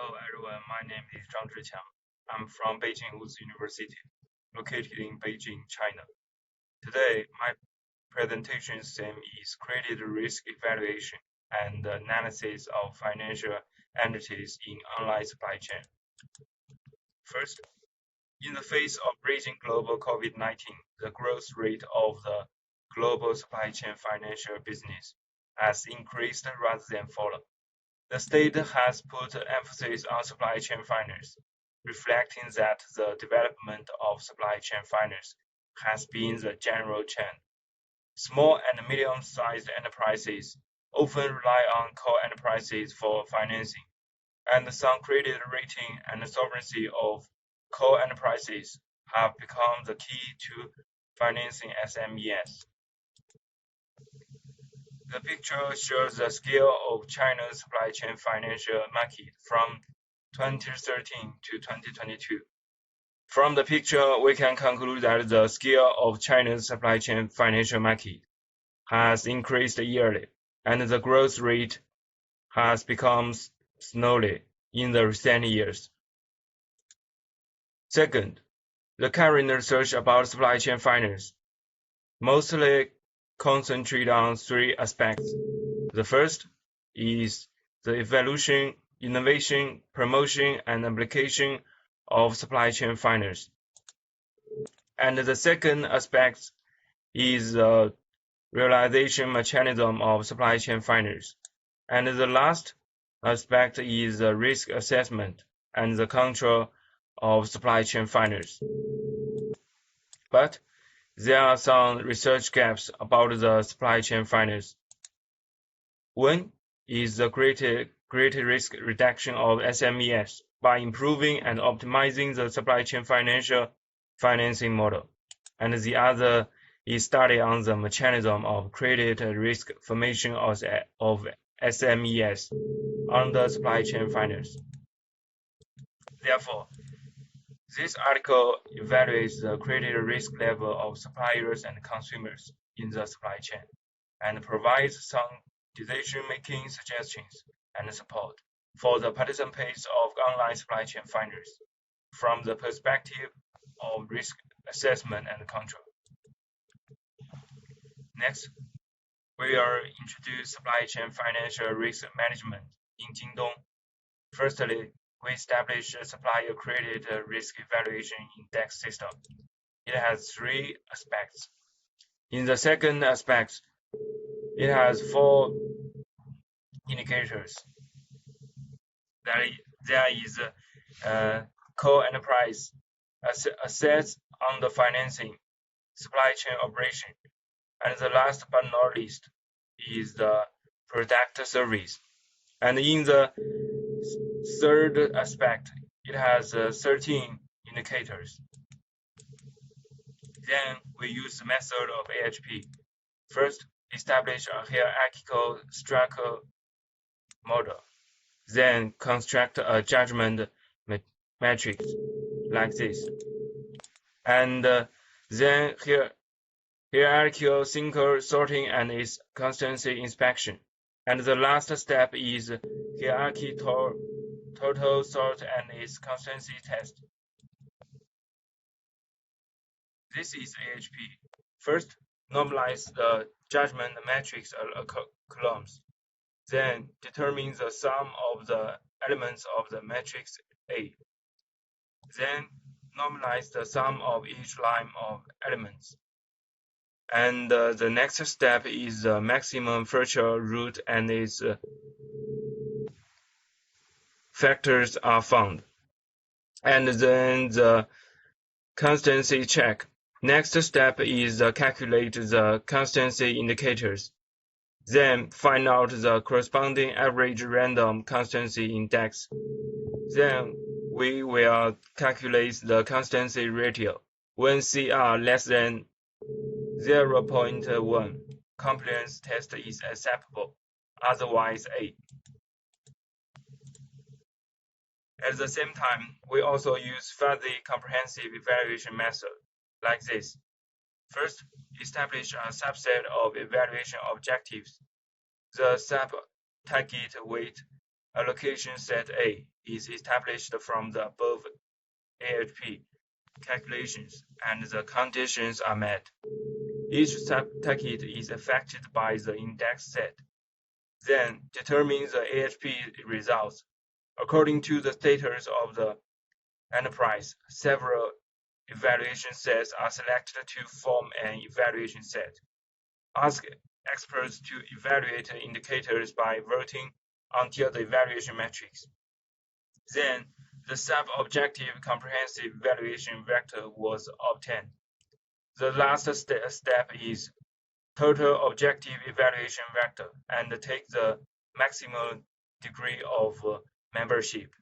Hello everyone, my name is Zhiqiang. I'm from Beijing University, located in Beijing, China. Today, my presentation theme is credit risk evaluation and analysis of financial entities in online supply chain. First, in the face of raging global COVID-19, the growth rate of the global supply chain financial business has increased rather than fallen. The state has put emphasis on supply chain finance, reflecting that the development of supply chain finance has been the general trend. Small and medium-sized enterprises often rely on core enterprises for financing, and some credit rating and solvency of core enterprises have become the key to financing SMEs. The picture shows the scale of China's supply chain financial market from 2013 to 2022. From the picture, we can conclude that the scale of China's supply chain financial market has increased yearly, and the growth rate has become slowly in the recent years. Second, the current research about supply chain finance mostly concentrate on three aspects. The first is the evolution, innovation, promotion, and application of supply chain finance. And the second aspect is the realization mechanism of supply chain finance. And the last aspect is the risk assessment and the control of supply chain finance. But there are some research gaps about the supply chain finance. One is the greater risk reduction of SMEs by improving and optimizing the supply chain financing model. And the other is study on the mechanism of credit risk formation of SMEs under supply chain finance. Therefore, this article evaluates the credit risk level of suppliers and consumers in the supply chain and provides some decision-making suggestions and support for the participants of online supply chain finance from the perspective of risk assessment and control. Next, we will introduce supply chain financial risk management in Jingdong. Firstly, we established a supplier credit risk evaluation index system. It has three aspects. In the second aspect, it has four indicators. There is core enterprise, assets under financing, supply chain operation, and the last but not least is the product service. And in the third aspect, it has 13 indicators. Then we use the method of AHP. First, establish a hierarchical structure model. Then construct a judgment matrix like this. And then hierarchical single sorting and its constancy inspection. And the last step is hierarchy total sort and its constancy test. This is AHP. First, normalize the judgment matrix columns. Then determine the sum of the elements of the matrix A. Then normalize the sum of each line of elements. And the next step is the maximum virtual root and its factors are found. And then the constancy check. Next step is calculate the constancy indicators. Then find out the corresponding average random constancy index. Then we will calculate the constancy ratio. When CR less than 0.1, compliance test is acceptable, otherwise A. At the same time, we also use fuzzy comprehensive evaluation method like this. First, establish a subset of evaluation objectives. The sub-target weight allocation set A is established from the above AHP calculations and the conditions are met. Each subtarget is affected by the index set. Then determine the AHP results. According to the status of the enterprise, several evaluation sets are selected to form an evaluation set. Ask experts to evaluate indicators by voting until the evaluation matrix. Then the sub-objective comprehensive evaluation vector was obtained. The last step is total objective evaluation vector and take the maximum degree of membership.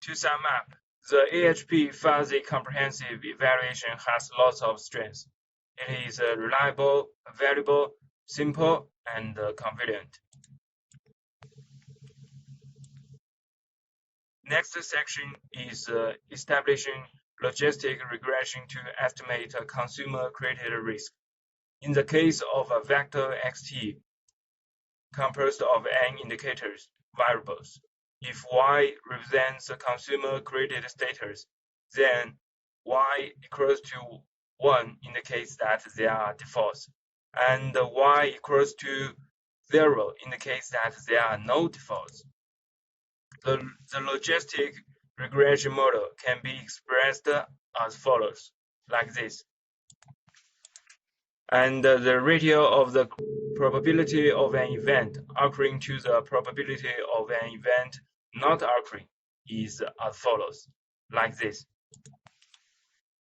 To sum up, the AHP fuzzy comprehensive evaluation has lots of strengths. It is reliable, available, simple, and convenient. Next section is establishing logistic regression to estimate a consumer-created risk. In the case of a vector xt composed of n indicators variables, if y represents a consumer-created status, then y equals to 1 indicates that there are defaults, and y equals to 0 indicates that there are no defaults. The logistic regression model can be expressed as follows, like this. And the ratio of the probability of an event occurring to the probability of an event not occurring is as follows, like this.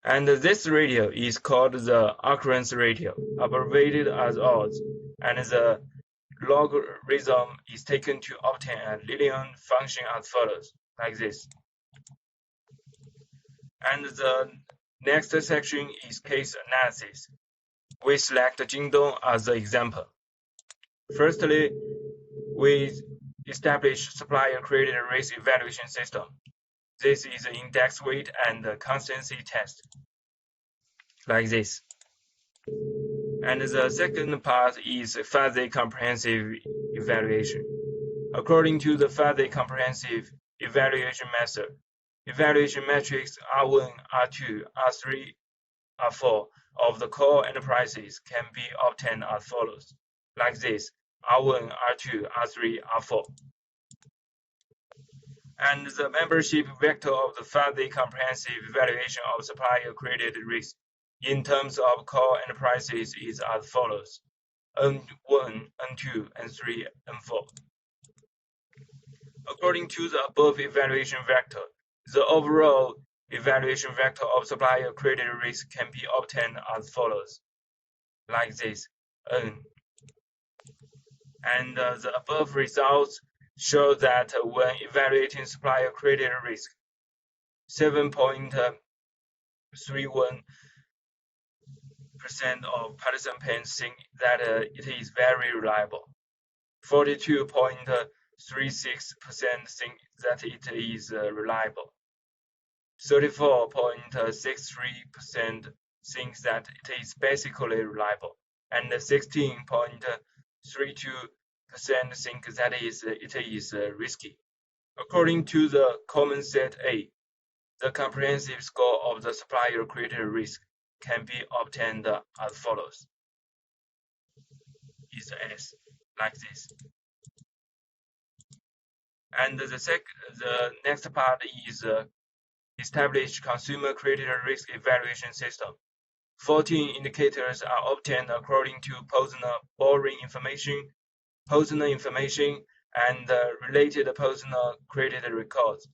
And this ratio is called the occurrence ratio, abbreviated as odds, and the logarithm is taken to obtain a linear function as follows, like this. And the next section is case analysis. We select Jingdong as the example. Firstly, we establish supplier-created risk evaluation system. This is an index weight and constancy test, like this. And the second part is fuzzy comprehensive evaluation. According to the fuzzy comprehensive evaluation method, evaluation metrics R1, R2, R3, R4 of the core enterprises can be obtained as follows, like this, R1, R2, R3, R4. And the membership vector of the fuzzy comprehensive evaluation of supplier-created risk in terms of core enterprises is as follows, N1, N2, N3, N4. According to the above evaluation vector, the overall evaluation vector of supplier-created risk can be obtained as follows, like this, N. And the above results show that when evaluating supplier-created risk, 7.31% of participants think that it is very reliable. 42.36% think that it is reliable. 34.63% think that it is basically reliable, and 16.32% think that it is risky. According to the common set A, the comprehensive score of the supplier-created risk can be obtained as follows. Is S, like this. And the next part is establish consumer-created risk evaluation system. 14 indicators are obtained according to Posner boring information, Posner information, and related Posner-created records.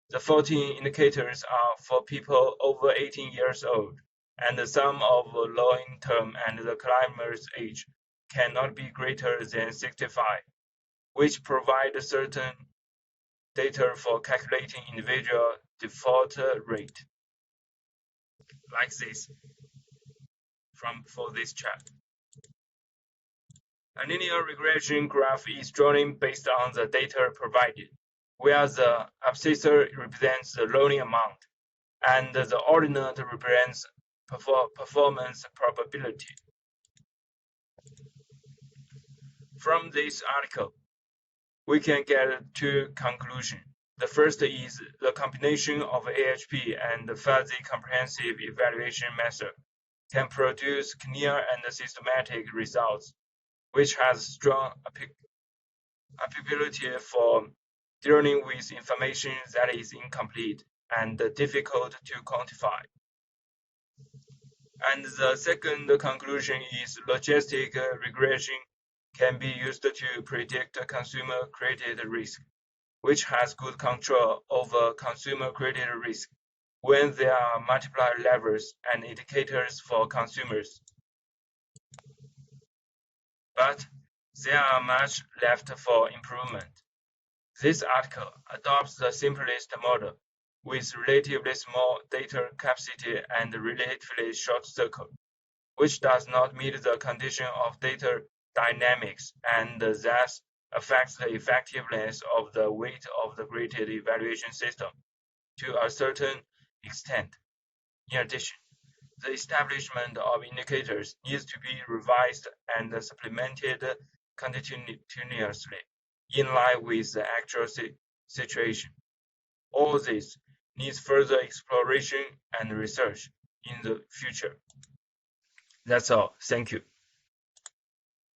The 14 indicators are for people over 18 years old, and the sum of low-income and the climber's age cannot be greater than 65, which provide certain data for calculating individual default rate, like this, for this chart. A linear regression graph is drawn based on the data provided, where the abscissor represents the learning amount, and the ordinate represents performance probability. From this article, we can get two conclusions. The first is the combination of AHP and the fuzzy comprehensive evaluation method can produce clear and systematic results, which has strong applicability for dealing with information that is incomplete and difficult to quantify. And the second conclusion is logistic regression can be used to predict consumer-created risk, which has good control over consumer-created risk when there are multiple levels and indicators for consumers. But there are much left for improvement. This article adopts the simplest model with relatively small data capacity and relatively short cycle, which does not meet the condition of data dynamics and thus affects the effectiveness of the weight of the graded evaluation system to a certain extent. In addition, the establishment of indicators needs to be revised and supplemented continuously in line with the actual situation. All this needs further exploration and research in the future. That's all. Thank you.